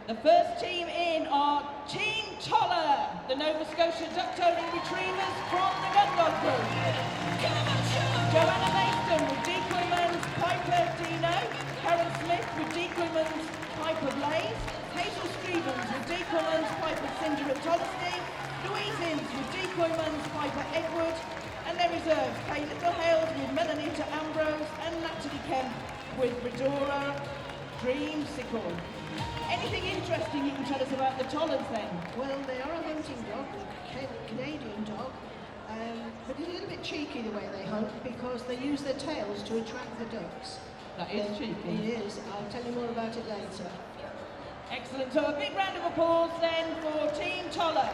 The first team in are Team Toller, the Nova Scotia Ducktobian Retrievers from the Gundog Group. Joanna Mason with Decoyman's Piper Dino, Karen Smith with Decoyman's Piper Blaze, Hazel Stevens with Decoyman's Piper Cinder at Tollesty, Louise Inns with Decoyman's Piper Edward, and their reserves, Kay Littlehales with Melanita Ambrose and Natalie Kemp with Redora Dreamsicle. Anything interesting you can tell us about the Tollers then? Well, they are a hunting dog, a Canadian dog, but it's a little bit cheeky the way they hunt because they use their tails to attract the ducks. That is cheeky. It is. I'll tell you more about it later. Excellent. So a big round of applause then for Team Toller.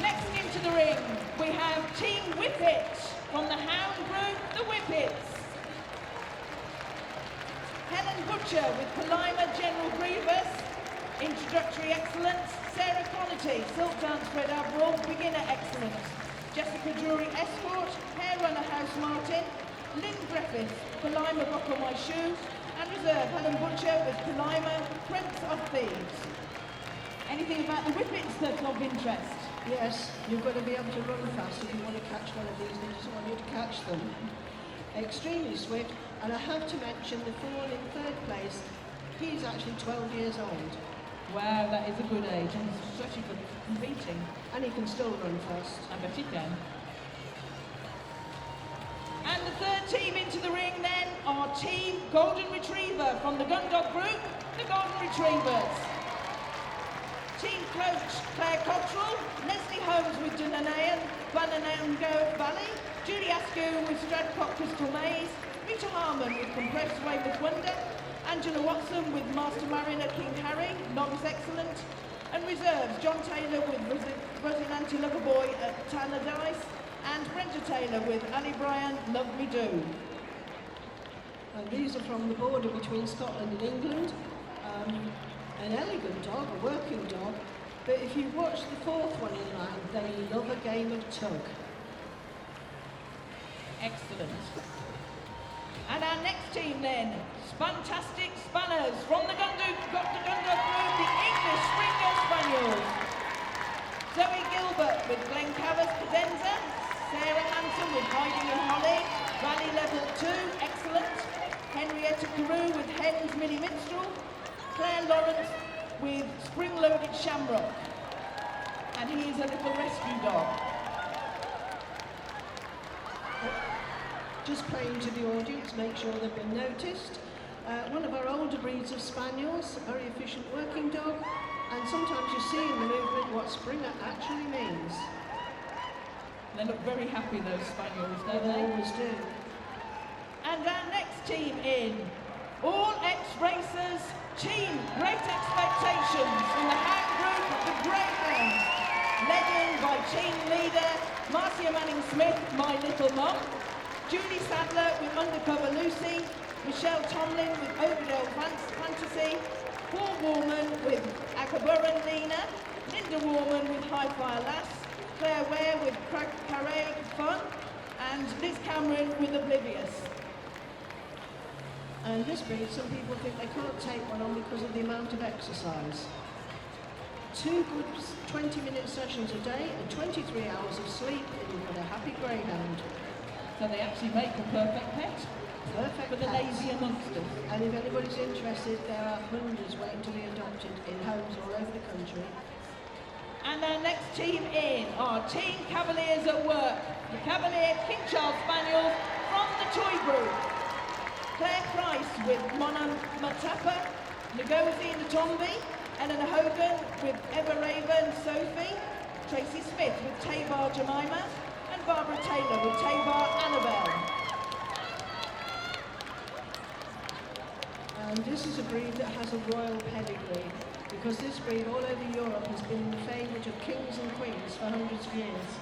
Next into the ring, we have Team Whippet from the Hound Group, the Whippets. Helen Butcher with Palima General Grievous, Introductory Excellence, Sarah Connerty, Silk Dance Red Admiral, Beginner Excellence, Jessica Drury Escort, Hair Runner House Martin, Lynn Griffith, Palima Buckle My Shoe, and Reserve Helen Butcher with Palima Prince of Thieves. Anything about the Whippets that's of interest? Yes, you've got to be able to run fast if you want to catch one of these. They just want you to catch them. Extremely swift, and I have to mention the fawn in third place. He's actually 12 years old. Wow, that is a good age, and especially for competing. And he can still run fast. I bet he can. And the third team into the ring then are Team Golden Retriever from the Gundog Group, the Golden Retrievers. Team Coach Claire Cottrell, Leslie Holmes with Dunanayan, Bananango Valley, Julie Askew with Stradcock Crystal Maze, Rita Harmon with Compressed Wave with Wonder, Angela Watson with Master Mariner King Harry, Novice Excellent, and reserves John Taylor with Rosinante Loverboy at Tanner Dice, and Brenda Taylor with Ali Bryan, Love Me Do. And these are from the border between Scotland and England. An elegant dog, a working dog, but if you watch the fourth one in line, they love a game of tug. Excellent. And our next team then, Spantastic Spanners from the Gundog Group, the English Springer Spaniels. Zoe Gilbert with Glen Cavas Cadenza, Sarah Hanson with Hiding and Holly, Rally Level 2, excellent. Henrietta Carew with Hens Mini Minstrel, Claire Lawrence with Spring-Loaded Shamrock, and he is a little rescue dog. Just playing to the audience, make sure they've been noticed. One of our older breeds of Spaniels, a very efficient working dog, and sometimes you see in the movement what Springer actually means. They look very happy, those Spaniels, don't They they? always do. And our next team in, all ex-racers, Team Great Expectations from the Hound Group of the Greyhound, led in by team leader Marcia Manning-Smith, My Little Mum, Julie Sadler with Undercover Lucy, Michelle Tomlin with Overdale Fantasy, Paul Warman with Akaburan Lena, Linda Warman with High Fire Lass, Claire Ware with Craig Fun, and Liz Cameron with Oblivious. And this breed, some people think they can't take one on because of the amount of exercise. 2 good 20-minute sessions a day and 23 hours of sleep, and you've got a happy greyhound. So they actually make a perfect pet. Perfect for the pets. lazy amongst us. And if anybody's interested, there are hundreds waiting to be adopted in homes all over the country. And our next team in are Team Cavaliers at Work, the Cavalier King Charles Spaniels from the Toy Group. Claire Price with Mona Matapa, Ngozi Natombi, Eleanor Hogan with Eva Raven Sophie, Tracy Smith with Tabar Jemima, and Barbara Taylor with Tabar Annabelle. And this is a breed that has a royal pedigree, because this breed all over Europe has been the favourite of kings and queens for hundreds of years.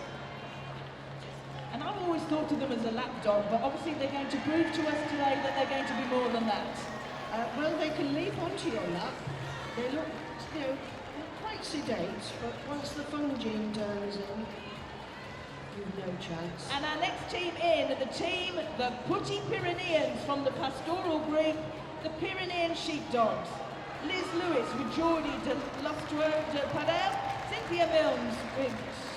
And I've always thought of them as a lap dog, but obviously they're going to prove to us today that they're going to be more than that. Well, they can leap onto your lap. They look, quite sedate, but once the fun gene turns in, you've no chance. And our next team in are the team, the Petit Pyreneans from the pastoral group, the Pyrenean Sheepdogs. Liz Lewis with Geordie de Lustro de Padel, Cynthia Milnes with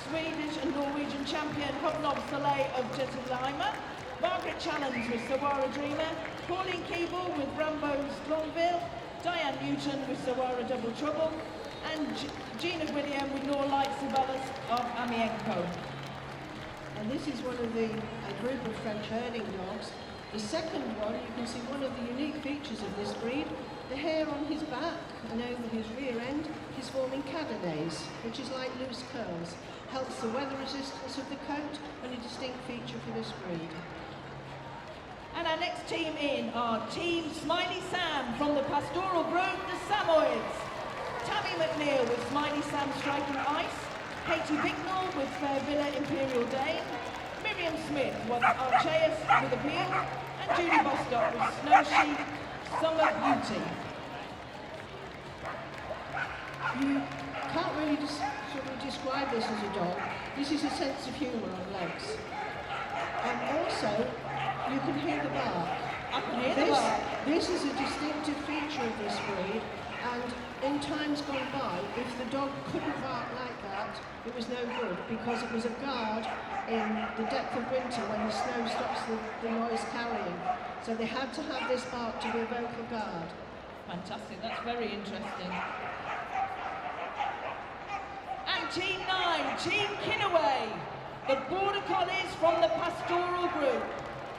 Swedish and Norwegian champion Hobnob Soleil of Jetilima, Margaret Challenge with Sawara Dreamer, Pauline Keeble with Rambo's Longville, Diane Newton with Sawara Double Trouble, and Gina William with Nor Light Sibelius of Amienko. And this is one of a group of French herding dogs. The second one, you can see one of the unique features of this breed. The hair on his back and over his rear end is forming cadenets, which is like loose curls. Helps the weather resistance of the coat and a distinct feature for this breed. And our next team in are Team Smiley Sam from the pastoral group, the Samoyeds. Tammy McNeil with Smiley Sam Striking Ice, Katie Bicknell with Fairvilla Imperial Dane, Miriam Smith with Archaeus with Appeal, and Judy Bostock with Snow Sheep Summer Beauty. You can't really sort of describe this as a dog. This is a sense of humour on legs. And also, you can hear the bark. I can hear the bark. This is a distinctive feature of this breed, and in times gone by, if the dog couldn't bark like that, it was no good, because it was a guard in the depth of winter when the snow stops the noise carrying. So they had to have this bark to be a vocal guard. Fantastic, that's very interesting. And Team 9, Team Kinaway, the Border Collies from the pastoral group.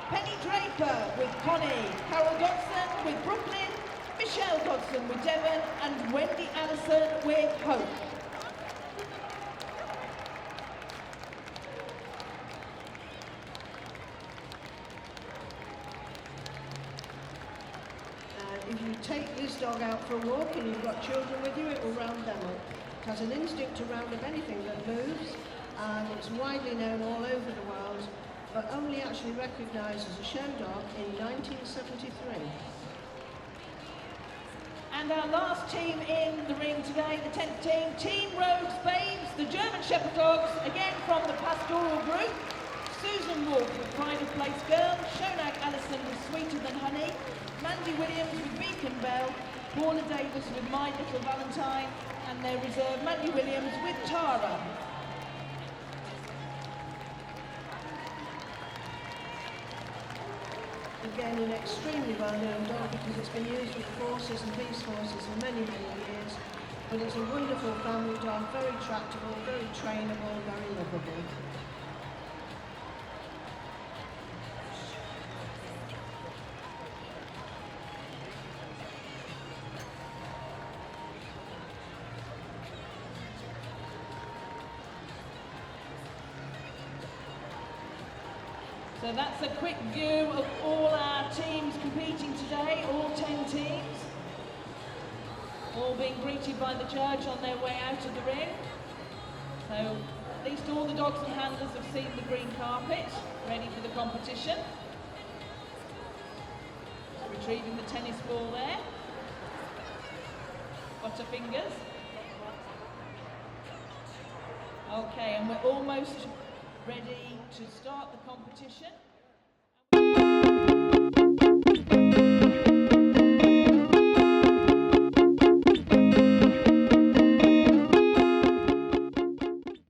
Penny Draper with Connie, Carol Dodson with Brooklyn, Michelle Dodson with Devon, and Wendy Allison with Hope. And if you take this dog out for a walk and you've got children with you, it will round them up. It has an instinct to round up anything that moves, and it's widely known all over the world, but only actually recognised as a show dog in 1973. And our last team in the ring today, the 10th team, Team Rogues Babes, the German Shepherd Dogs, again from the pastoral group. Susan Wolf with Pride of Place Girl, Shonag Allison with Sweeter Than Honey, Mandy Williams with Beacon Bell, Paula Davis with My Little Valentine, and their reserve, Mandy Williams with Tara. Again, an extremely well-known dog because it's been used with forces and police forces for many, many years. But it's a wonderful family dog, very tractable, very trainable, very lovable. So that's a quick view of all our teams competing today, all 10 teams. All being greeted by the judge on their way out of the ring. So at least all the dogs and handlers have seen the green carpet, ready for the competition. Retrieving the tennis ball there. Butterfingers. Okay, and we're almost ready to start the competition.